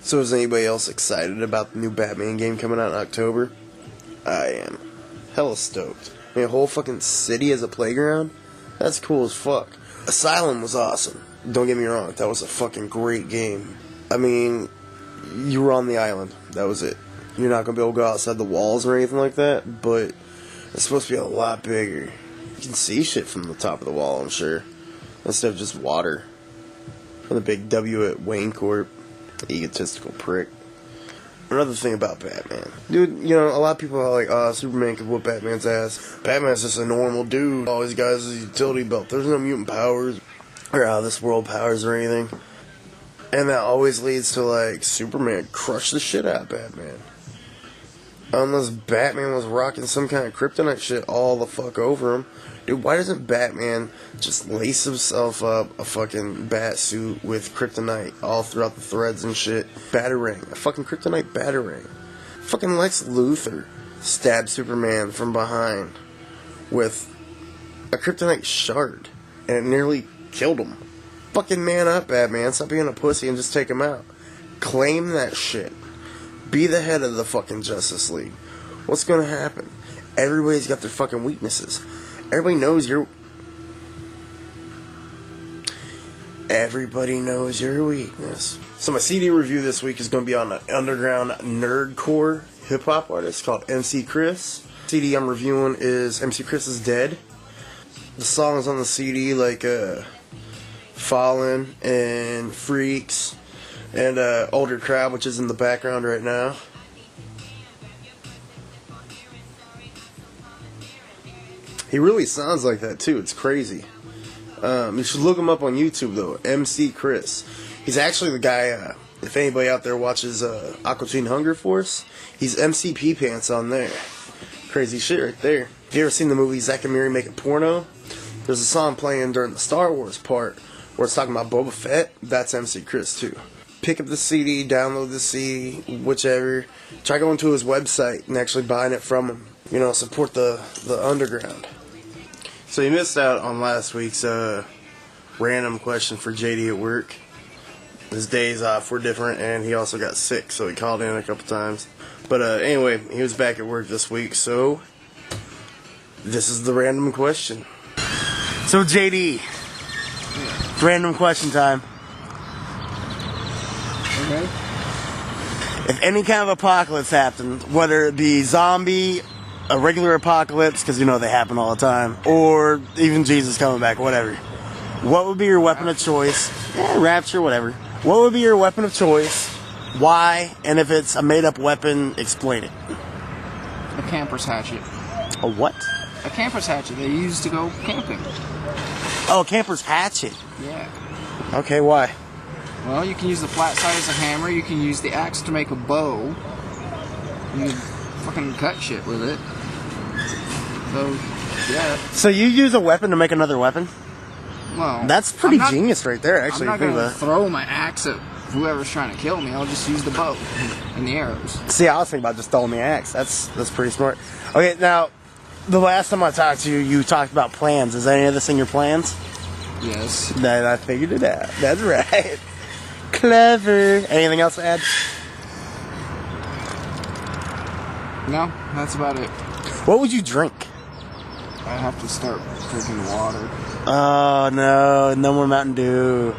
So is anybody else excited about the new BatMaN game coming out in October? I am. Hella stoked. I mean, a whole fucking city as a playground? That's cool as fuck. Asylum was awesome. Don't get me wrong, that was a fucking great game. I mean, you were on the island. That was it. You're not gonna be able to go outside the walls or anything like that, but it's supposed to be a lot bigger. You can see shit from the top of the wall, I'm sure. Instead of just water. And the big W at Wayne Corp. Egotistical prick. Another thing about BatMaN. Dude, you know, a lot of people are like, oh, Superman could whoop BatMan's ass. BatMan's just a normal dude. All these guys is a utility belt. There's no mutant powers or out of this world powers or anything. And that always leads to, like, Superman crush the shit out of BatMan. Unless BatMan was rocking some kind of kryptonite shit all the fuck over him. Dude, why doesn't BatMan just lace himself up a fucking bat suit with kryptonite all throughout the threads and shit? Batarang. A fucking kryptonite batarang. Fucking Lex Luthor stabbed Superman from behind with a kryptonite shard. And it nearly killed him. Fucking man up, BatMan. Stop being a pussy and just take him out. Claim that shit. Be the head of the fucking Justice League. What's gonna happen? Everybody's got their fucking weaknesses. Everybody knows your weakness. So my CD review this week is going to be on an underground nerdcore hip-hop artist called MC Chris. The CD I'm reviewing is MC Chris is Dead. The songs on the CD like Fallen and Freaks and Older Crowd, which is in the background right now. He really sounds like that too. It's crazy. You should look him up on YouTube though. MC Chris. He's actually the guy. If anybody out there watches Aqua Teen Hunger Force, he's MCP Pants on there. Crazy shit right there. If you ever seen the movie Zack and Miri Make a Porno, there's a song playing during the Star Wars part where it's talking about Boba Fett. That's MC Chris too. Pick up the CD, download the CD, whichever. Try going to his website and actually buying it from him. You know, support the underground. So you missed out on last week's random question for JD at work. His days off were different, and he also got sick, so he called in a couple times. But anyway, he was back at work this week, so this is the random question. So JD, random question time. Okay. If any kind of apocalypse happened, whether it be zombie, a regular apocalypse, because you know they happen all the time, or even Jesus coming back, whatever, what would be your weapon of choice? Rapture, whatever. What would be your weapon of choice? Why? And if it's a made-up weapon, explain it. A camper's hatchet. A what? A camper's hatchet they use to go camping. Oh, a camper's hatchet. Yeah. Okay, why? Well, you can use the flat side as a hammer. You can use the axe to make a bow. You can fucking cut shit with it. So, yeah. So you use a weapon to make another weapon? Well, that's pretty genius right there, actually. I'm not going to throw my axe at whoever's trying to kill me. I'll just use the bow and the arrows. See, I was thinking about just throwing the axe. That's pretty smart. Okay, now, the last time I talked to you, you talked about plans. Is any of this in your plans? Yes. Then I figured it out. That's right. Clever. Anything else to add? No, that's about it. What would you drink? I have to start drinking water. Oh, no. No more Mountain Dew.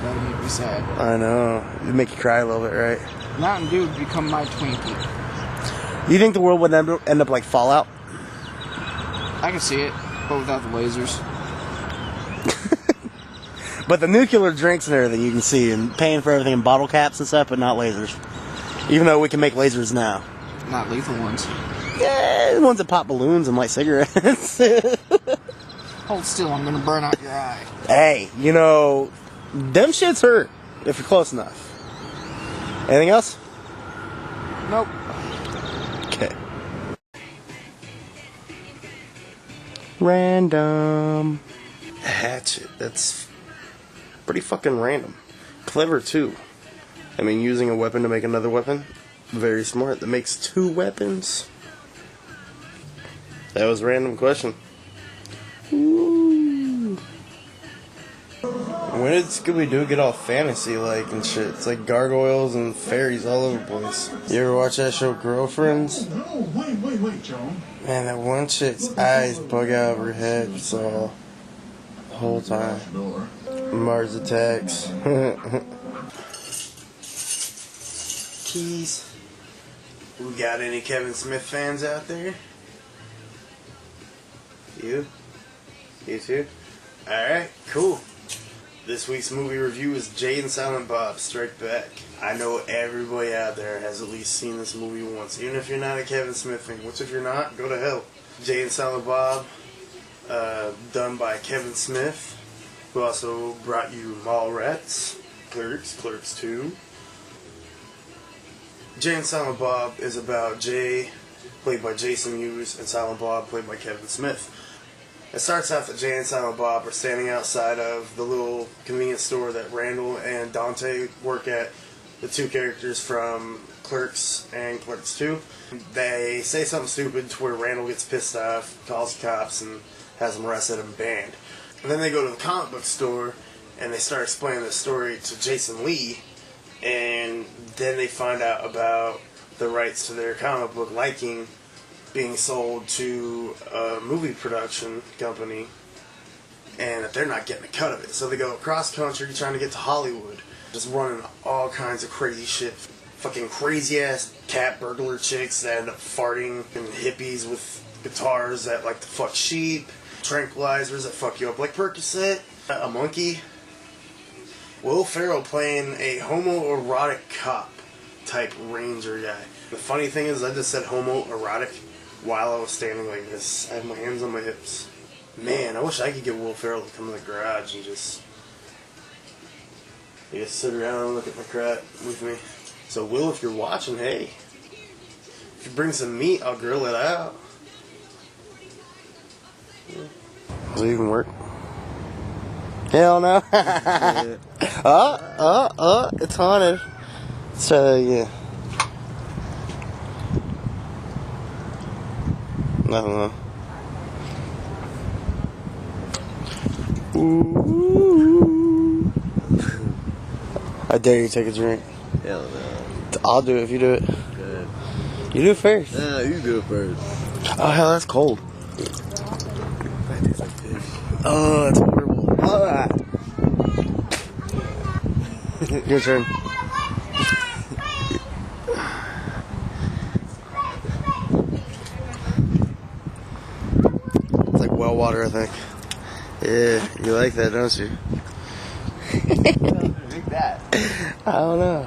That'd make me sad. I know. It'd make you cry a little bit, right? Mountain Dew would become my Twinkie. You think the world would end up like Fallout? I can see it, but without the lasers. But the nuclear drinks and everything you can see, and paying for everything in bottle caps and stuff, but not lasers. Even though we can make lasers now. Not lethal ones. Yeah, the ones that pop balloons and light cigarettes. Hold still, I'm gonna burn out your eye. Hey, you know, them shits hurt if you're close enough. Anything else? Nope. Okay. Random. Hatchet. That's pretty fucking random. Clever, too. I mean, using a weapon to make another weapon. Very smart. That makes 2 weapons. That was a random question. Ooh. When did Scooby-Doo get all fantasy-like and shit? It's like gargoyles and fairies all over the place. You ever watch that show, Girlfriends? No, wait, John. Man, that one chick's eyes bug out of her head, so the whole time. Mars Attacks. Keys. We got any Kevin Smith fans out there? You? You too? Alright, cool. This week's movie review is Jay and Silent Bob Strike Back. I know everybody out there has at least seen this movie once, even if you're not a Kevin Smith fan, which if you're not, go to hell. Jay and Silent Bob, done by Kevin Smith, who also brought you Mallrats, Clerks 2. Jay and Silent Bob is about Jay, played by Jason Mewes, and Silent Bob, played by Kevin Smith. It starts out that Jay and Silent Bob are standing outside of the little convenience store that Randall and Dante work at, the two characters from Clerks and Clerks 2. They say something stupid to where Randall gets pissed off, calls the cops, and has them arrested and banned. And then they go to the comic book store, and they start explaining the story to Jason Lee, and then they find out about the rights to their comic book liking being sold to a movie production company, and that they're not getting a cut of it. So they go across country trying to get to Hollywood, just running all kinds of crazy shit. Fucking crazy ass cat burglar chicks that end up farting, and hippies with guitars that like to fuck sheep, tranquilizers that fuck you up like Percocet, a monkey. Will Ferrell playing a homoerotic cop type ranger guy. The funny thing is, I just said homoerotic while I was standing like this. I had my hands on my hips. Man, I wish I could get Will Ferrell to come to the garage and just sit around and look at my crap with me. So Will, if you're watching, hey, if you bring some meat, I'll grill it out. Does it even work? Hell no. It's haunted. Let's try that again. Nothing though. Ooh. I dare you to take a drink. Hell no. I'll do it if you do it. Good. You do it first. Nah, you do it first. Oh hell, that's cold. That tastes like fish. Oh, that's horrible. Alright. Your turn. It's like well water, I think. Yeah, you like that, don't you? Drink that. I don't know.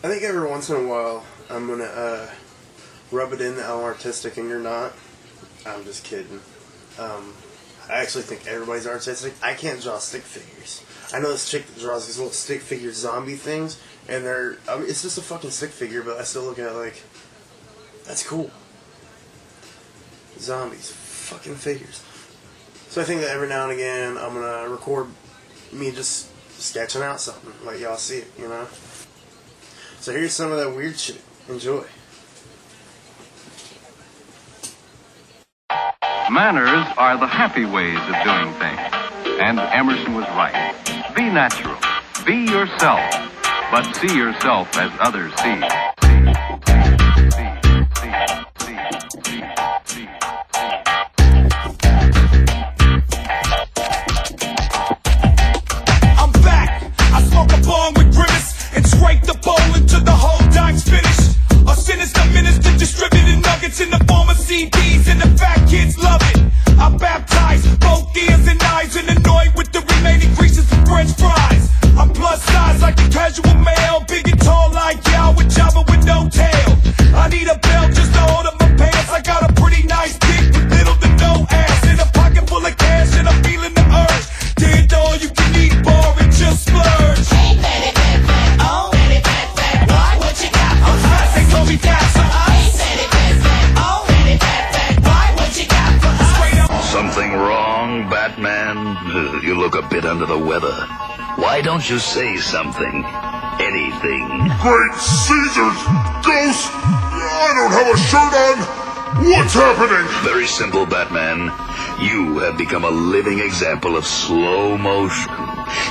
I think every once in a while I'm gonna rub it in that I'm artistic and you're not. I'm just kidding. I actually think everybody's artistic. I can't draw stick figures. I know this chick that draws these little stick figure zombie things, and it's just a fucking stick figure, but I still look at it like, that's cool. Zombies. Fucking figures. So I think that every now and again I'm gonna record me just sketching out something, let y'all see it, you know? So here's some of that weird shit. Enjoy. Manners are the happy ways of doing things. And Emerson was right. Be natural. Be yourself. But see yourself as others see. I'm back. I smoke a bong with grimace and scrape the bowl until the whole dime's finished. A sinister minister distributing nuggets in the form of CDs, and the fat kids love it. I baptize both ears and eyes and annoyed with the remaining greases of French fries. I'm plus size like a casual male, big and tall like y'all with Java with no tail. I need a belt just to hold up my pants. I got a pretty nice dick with little to no ass, and a pocket full of cash, and I'm feeling the urge to hit all you can eat bar and just splurge. Hey, Betty, oh, Betty, what you got for us? They told me that's for us. Hey, Betty, oh, Betty, what you got for us? Something wrong, BatMaN? You look a bit under the weather. Why don't you say something? Anything. Great Caesar's ghost! I don't have a shirt on! What's happening? Very simple, BatMaN. You have become a living example of slow motion.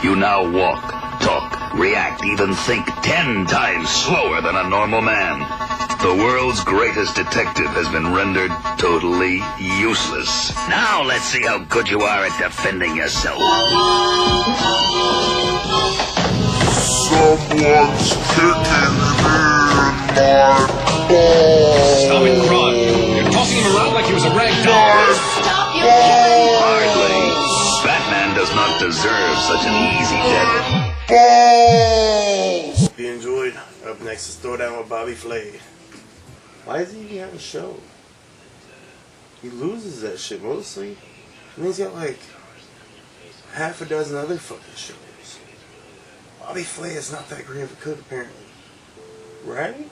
You now walk, talk, react, even think 10 times slower than a normal man. The world's greatest detective has been rendered totally useless. Now let's see how good you are at defending yourself. Someone's kicking in my balls. Stop it, Kron. You're tossing him around like he was a rag doll. Hardly. BatMaN does not deserve such an easy death. Balls! Hope you enjoyed. Up next is Throwdown with Bobby Flay. Why does he even have a show? He loses that shit mostly. And he's got like half a dozen other fucking shows. Bobby Flay is not that great of a cook apparently. Right?